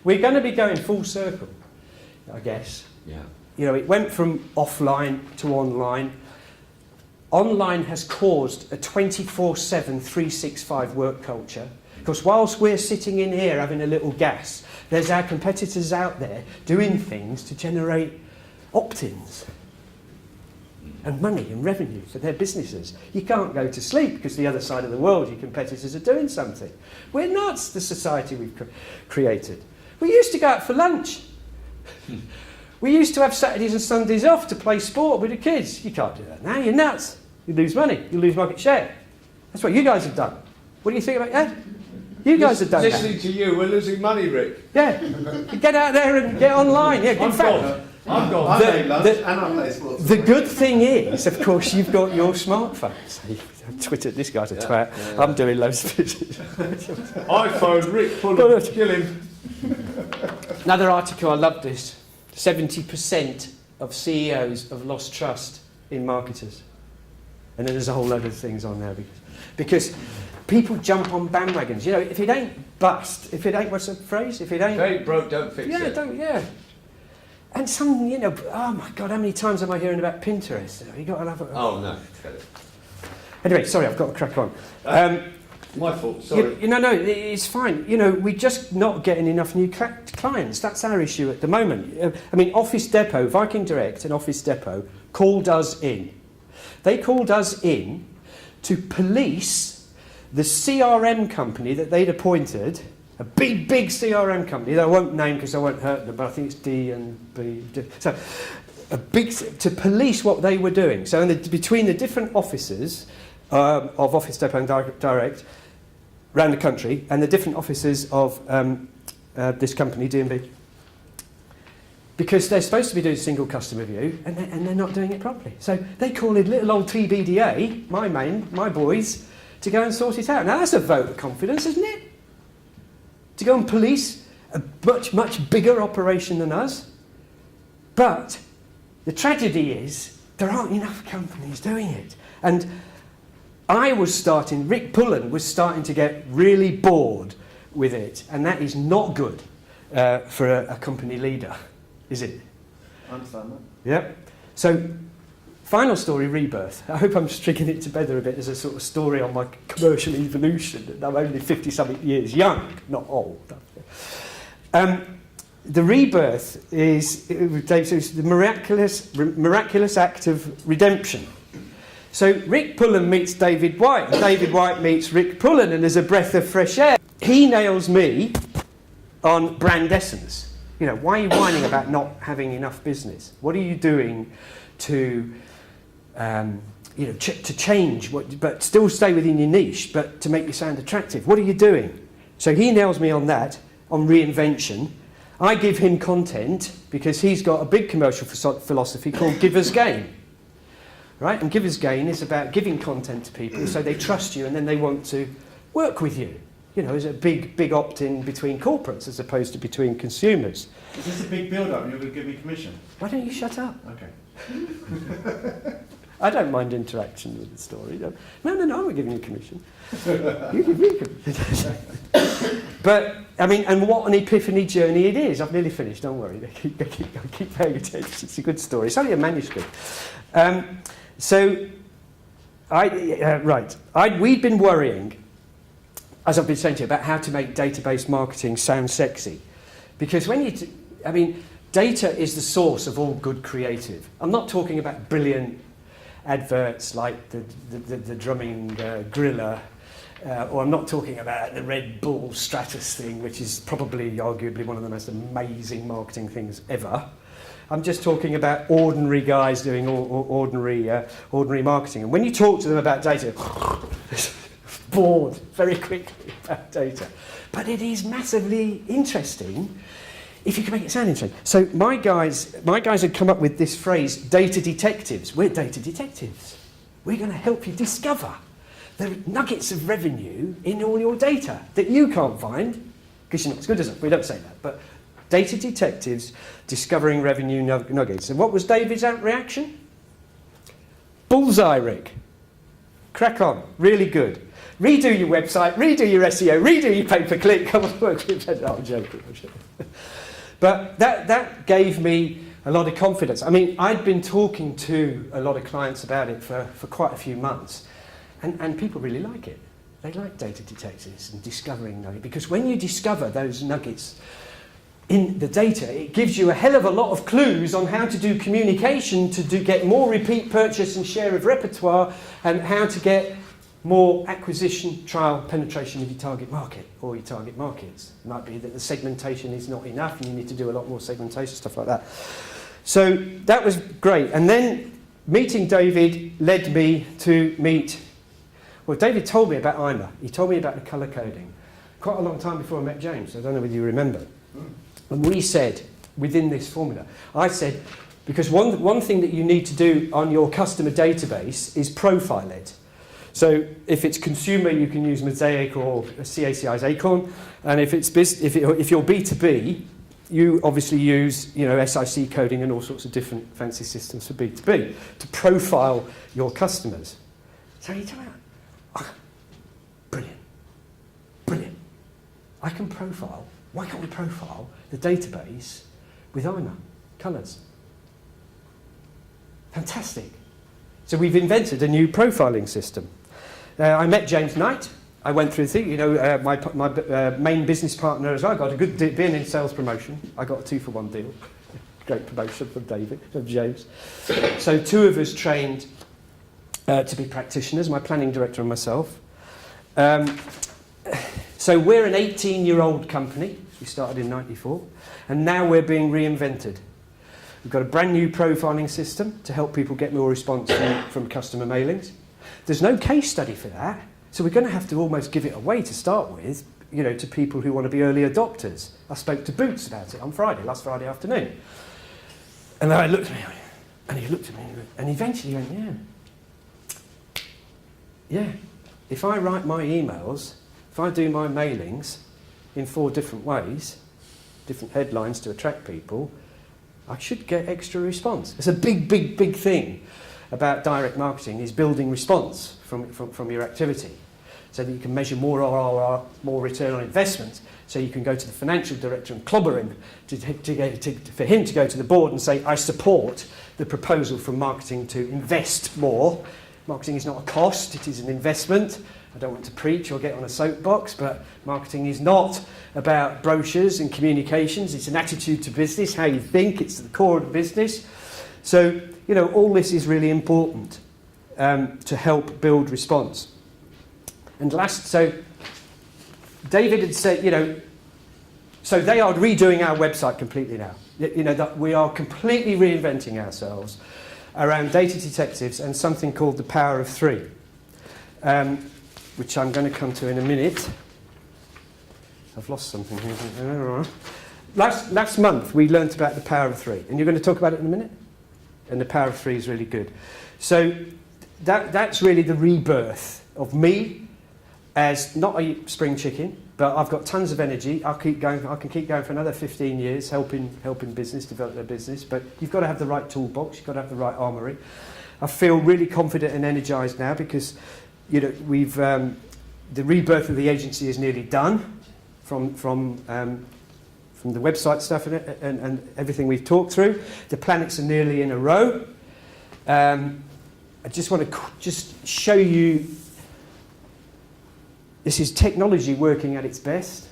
we're going to be going full circle, I guess. Yeah. You know, it went from offline to online. Online has caused a 24/7, 365 work culture. Because whilst we're sitting in here having a little gas, there's our competitors out there doing things to generate opt-ins and money and revenue for their businesses. You can't go to sleep because the other side of the world, your competitors are doing something. We're nuts, the society we've created. We used to go out for lunch. We used to have Saturdays and Sundays off to play sport with the kids. You can't do that now, you're nuts. You lose money, you lose market share. That's what you guys have done. What do you think about that? You guys have done that. Listening to you, we're losing money, Rick. Yeah, get out there and get online. Yeah, in fact, I'm gone. I play lunch and I play sports. the good thing is, of course, you've got your smartphones. Twitter, this guy's a twat. Yeah. I'm doing loads of business. iPhone, Rick Pullan, kill him. Another article, I love this. 70% of CEOs have lost trust in marketers. And then there's a whole load of things on there. Because people jump on bandwagons. You know, if it ain't bust, if it ain't, what's the phrase? If it ain't broke, don't fix it. Yeah. And some, you know, oh my God, how many times am I hearing about Pinterest? You got to have Oh, no. Anyway, sorry, I've got to crack on. My fault, sorry. No, it's fine. You know, we're just not getting enough new clients. That's our issue at the moment. I mean, Office Depot, Viking Direct and Office Depot called us in. They called us in to police the CRM company that they'd appointed, a big CRM company that I won't name because I won't hurt them, but I think it's D and B. So, to police what they were doing. So between the different offices of Office Depot and Direct around the country, and the different offices of this company, D&B, because they're supposed to be doing single customer view, and they're not doing it properly. So they call it little old TBDA, my boys, to go and sort it out. Now that's a vote of confidence, isn't it? To go and police a much bigger operation than us. But the tragedy is there aren't enough companies doing it. And Rick Pullan was starting to get really bored with it, and that is not good for a company leader, is it? I understand that. Yep. So, final story, rebirth. I hope I'm stringing it together a bit as a sort of story on my commercial evolution. And I'm only 50-something years young, not old. The rebirth is the miraculous act of redemption. So Rick Pullan meets David White, and David White meets Rick Pullan, and there's a breath of fresh air. He nails me on brand essence. You know, why are you whining about not having enough business? What are you doing to, to change, but still stay within your niche, but to make you sound attractive? What are you doing? So he nails me on that, on reinvention. I give him content because he's got a big commercial philosophy called Giver's Gain. Right? And Giver's Gain is about giving content to people so they trust you and then they want to work with you. You know, there's a big opt-in between corporates as opposed to between consumers. Is this a big build-up and you're going to give me commission? Why don't you shut up? Okay. I don't mind interaction with the story. No, I'm not giving you commission. You give me commission. But, I mean, and what an epiphany journey it is. I've nearly finished, don't worry. Keep paying attention. It's a good story. It's only a manuscript. We'd been worrying, as I've been saying to you, about how to make database marketing sound sexy. Because data is the source of all good creative. I'm not talking about brilliant adverts like the drumming Grilla, or I'm not talking about the Red Bull Stratus thing, which is probably arguably one of the most amazing marketing things ever. I'm just talking about ordinary guys doing ordinary marketing. And when you talk to them about data, bored very quickly about data. But it is massively interesting if you can make it sound interesting. So my guys had come up with this phrase, data detectives. We're data detectives. We're going to help you discover the nuggets of revenue in all your data that you can't find because you're not as good as us. We don't say that, but data detectives discovering revenue nuggets. And what was David's reaction? Bullseye, Rick. Crack on. Really good. redo your website, redo your SEO, redo your pay-per-click, come and work with me. No, I'm joking. But that gave me a lot of confidence. I mean, I'd been talking to a lot of clients about it for quite a few months, and people really like it. They like data detectives and discovering nuggets, because when you discover those nuggets in the data, it gives you a hell of a lot of clues on how to do communication to get more repeat purchase and share of repertoire, and how to get more acquisition, trial, penetration of your target market or your target markets. It might be that the segmentation is not enough and you need to do a lot more segmentation, stuff like that. So that was great. And then meeting David led me to meet, well, David told me about IMA. He told me about the colour coding quite a long time before I met James. I don't know whether you remember. And we said, within this formula, I said, because one thing that you need to do on your customer database is profile it. So if it's consumer, you can use Mosaic or CACI's Acorn, and if you're B2B, you obviously use SIC coding and all sorts of different fancy systems for B2B to profile your customers. So you tell me, brilliant. I can profile. Why can't we profile the database with IMA colours? Fantastic. So we've invented a new profiling system. I met James Knight. I went through the thing, my main business partner as well. I got a good being in sales promotion. I got a 2-for-1 deal. Great promotion from James. So 2 of us trained to be practitioners, my planning director and myself. So we're an 18-year-old company. We started in '94, and now we're being reinvented. We've got a brand new profiling system to help people get more response from customer mailings. There's no case study for that, so we're going to have to almost give it away to start with, to people who want to be early adopters. I spoke to Boots about it on last Friday afternoon. And then I looked at me, and he looked at me, and eventually he went, yeah, if I write my emails, if I do my mailings in 4 different ways, different headlines to attract people, I should get extra response. It's a big thing about direct marketing, is building response from your activity, so that you can measure more ROI, more return on investment, so you can go to the financial director and clobber him for him to go to the board and say, I support the proposal from marketing to invest more. Marketing is not a cost, it is an investment. I don't want to preach or get on a soapbox, but marketing is not about brochures and communications. It's an attitude to business, how you think. It's the core of the business. So, all this is really important to help build response. And so David had said, so they are redoing our website completely now. That we are completely reinventing ourselves around data detectives and something called the power of 3. Which I'm going to come to in a minute. I've lost something here. Last month we learnt about the power of 3, and you're going to talk about it in a minute? And the power of 3 is really good. So that's really the rebirth of me as not a spring chicken, but I've got tons of energy. I'll keep going. I can keep going for another 15 years helping business develop their business, but you've got to have the right toolbox, you've got to have the right armoury. I feel really confident and energised now because we've the rebirth of the agency is nearly done from the website stuff and everything we've talked through. The planets are nearly in a row. I just want to just show you, this is technology working at its best.